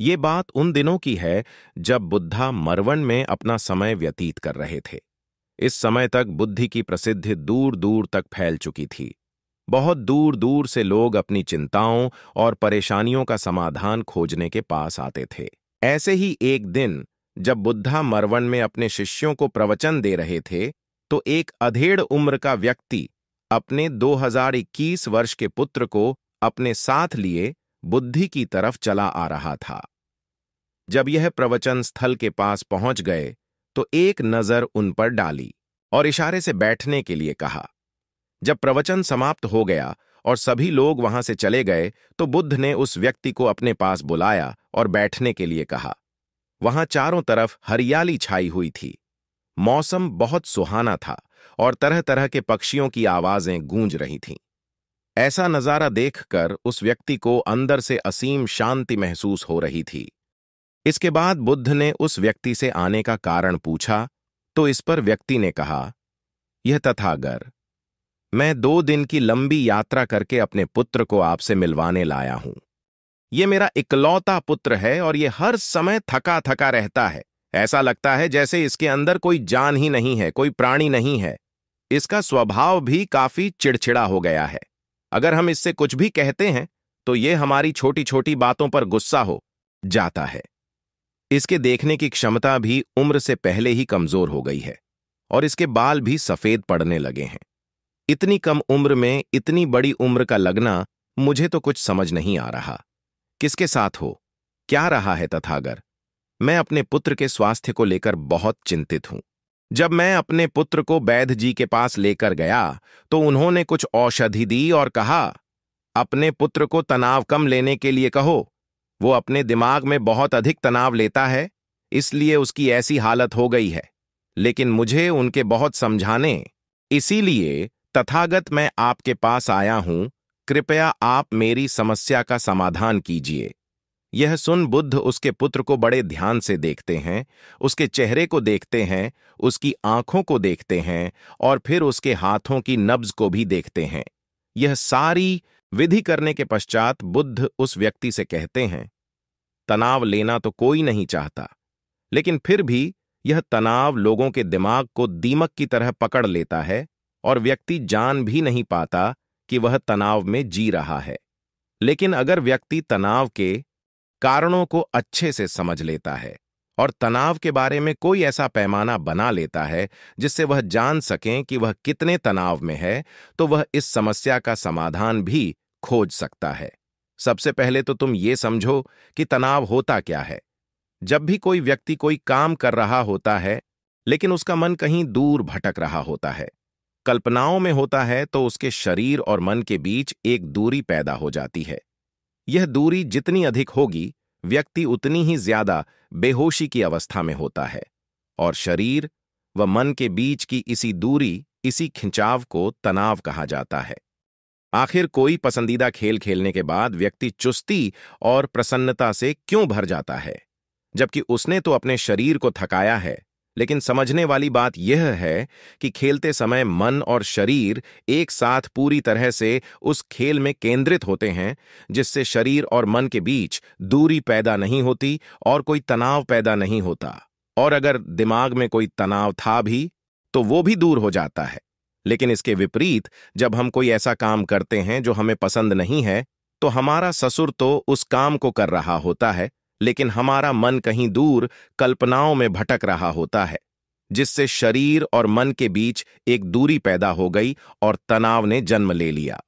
ये बात उन दिनों की है जब बुद्धा मरवन में अपना समय व्यतीत कर रहे थे। इस समय तक बुद्धि की प्रसिद्धि दूर दूर तक फैल चुकी थी। बहुत दूर दूर से लोग अपनी चिंताओं और परेशानियों का समाधान खोजने के पास आते थे। ऐसे ही एक दिन जब बुद्धा मरवन में अपने शिष्यों को प्रवचन दे रहे थे, तो एक अधेड़ उम्र का व्यक्ति अपने 2021 वर्ष के पुत्र को अपने साथ लिए बुद्धि की तरफ चला आ रहा था। जब यह प्रवचन स्थल के पास पहुंच गए तो एक नजर उन पर डाली और इशारे से बैठने के लिए कहा। जब प्रवचन समाप्त हो गया और सभी लोग वहां से चले गए तो बुद्ध ने उस व्यक्ति को अपने पास बुलाया और बैठने के लिए कहा। वहां चारों तरफ हरियाली छाई हुई थी। मौसम बहुत सुहाना था और तरह तरह के पक्षियों की आवाजें गूंज रही थीं। ऐसा नजारा देखकर उस व्यक्ति को अंदर से असीम शांति महसूस हो रही थी। इसके बाद बुद्ध ने उस व्यक्ति से आने का कारण पूछा तो इस पर व्यक्ति ने कहा, यह तथागर, मैं 2 दिन की लंबी यात्रा करके अपने पुत्र को आपसे मिलवाने लाया हूं। ये मेरा इकलौता पुत्र है और ये हर समय थका थका रहता है। ऐसा लगता है जैसे इसके अंदर कोई जान ही नहीं है, कोई प्राणी नहीं है। इसका स्वभाव भी काफी चिड़चिड़ा हो गया है। अगर हम इससे कुछ भी कहते हैं तो ये हमारी छोटी छोटी बातों पर गुस्सा हो जाता है। इसके देखने की क्षमता भी उम्र से पहले ही कमजोर हो गई है और इसके बाल भी सफेद पड़ने लगे हैं। इतनी कम उम्र में इतनी बड़ी उम्र का लगना मुझे तो कुछ समझ नहीं आ रहा। किसके साथ हो, क्या रहा है तथागर? मैं अपने पुत्र के स्वास्थ्य को लेकर बहुत चिंतित हूं। जब मैं अपने पुत्र को वैद्य जी के पास लेकर गया तो उन्होंने कुछ औषधि दी और कहा, अपने पुत्र को तनाव कम लेने के लिए कहो। वो अपने दिमाग में बहुत अधिक तनाव लेता है, इसलिए उसकी ऐसी हालत हो गई है। लेकिन मुझे उनके बहुत समझाने, इसीलिए तथागत मैं आपके पास आया हूं। कृपया आप मेरी समस्या का समाधान कीजिए। यह सुन बुद्ध उसके पुत्र को बड़े ध्यान से देखते हैं, उसके चेहरे को देखते हैं, उसकी आंखों को देखते हैं और फिर उसके हाथों की नब्ज को भी देखते हैं। यह सारी विधि करने के पश्चात बुद्ध उस व्यक्ति से कहते हैं, तनाव लेना तो कोई नहीं चाहता, लेकिन फिर भी यह तनाव लोगों के दिमाग को दीमक की तरह पकड़ लेता है और व्यक्ति जान भी नहीं पाता कि वह तनाव में जी रहा है। लेकिन अगर व्यक्ति तनाव के कारणों को अच्छे से समझ लेता है और तनाव के बारे में कोई ऐसा पैमाना बना लेता है जिससे वह जान सकें कि वह कितने तनाव में है, तो वह इस समस्या का समाधान भी खोज सकता है। सबसे पहले तो तुम ये समझो कि तनाव होता क्या है। जब भी कोई व्यक्ति कोई काम कर रहा होता है लेकिन उसका मन कहीं दूर भटक रहा होता है, कल्पनाओं में होता है, तो उसके शरीर और मन के बीच एक दूरी पैदा हो जाती है। यह दूरी जितनी अधिक होगी, व्यक्ति उतनी ही ज्यादा बेहोशी की अवस्था में होता है और शरीर व मन के बीच की इसी दूरी, इसी खिंचाव को तनाव कहा जाता है। आखिर कोई पसंदीदा खेल खेलने के बाद व्यक्ति चुस्ती और प्रसन्नता से क्यों भर जाता है, जबकि उसने तो अपने शरीर को थकाया है। लेकिन समझने वाली बात यह है कि खेलते समय मन और शरीर एक साथ पूरी तरह से उस खेल में केंद्रित होते हैं, जिससे शरीर और मन के बीच दूरी पैदा नहीं होती और कोई तनाव पैदा नहीं होता। और अगर दिमाग में कोई तनाव था भी तो वो भी दूर हो जाता है। लेकिन इसके विपरीत, जब हम कोई ऐसा काम करते हैं जो हमें पसंद नहीं है, तो हमारा ससुर तो उस काम को कर रहा होता है, लेकिन हमारा मन कहीं दूर कल्पनाओं में भटक रहा होता है, जिससे शरीर और मन के बीच एक दूरी पैदा हो गई और तनाव ने जन्म ले लिया।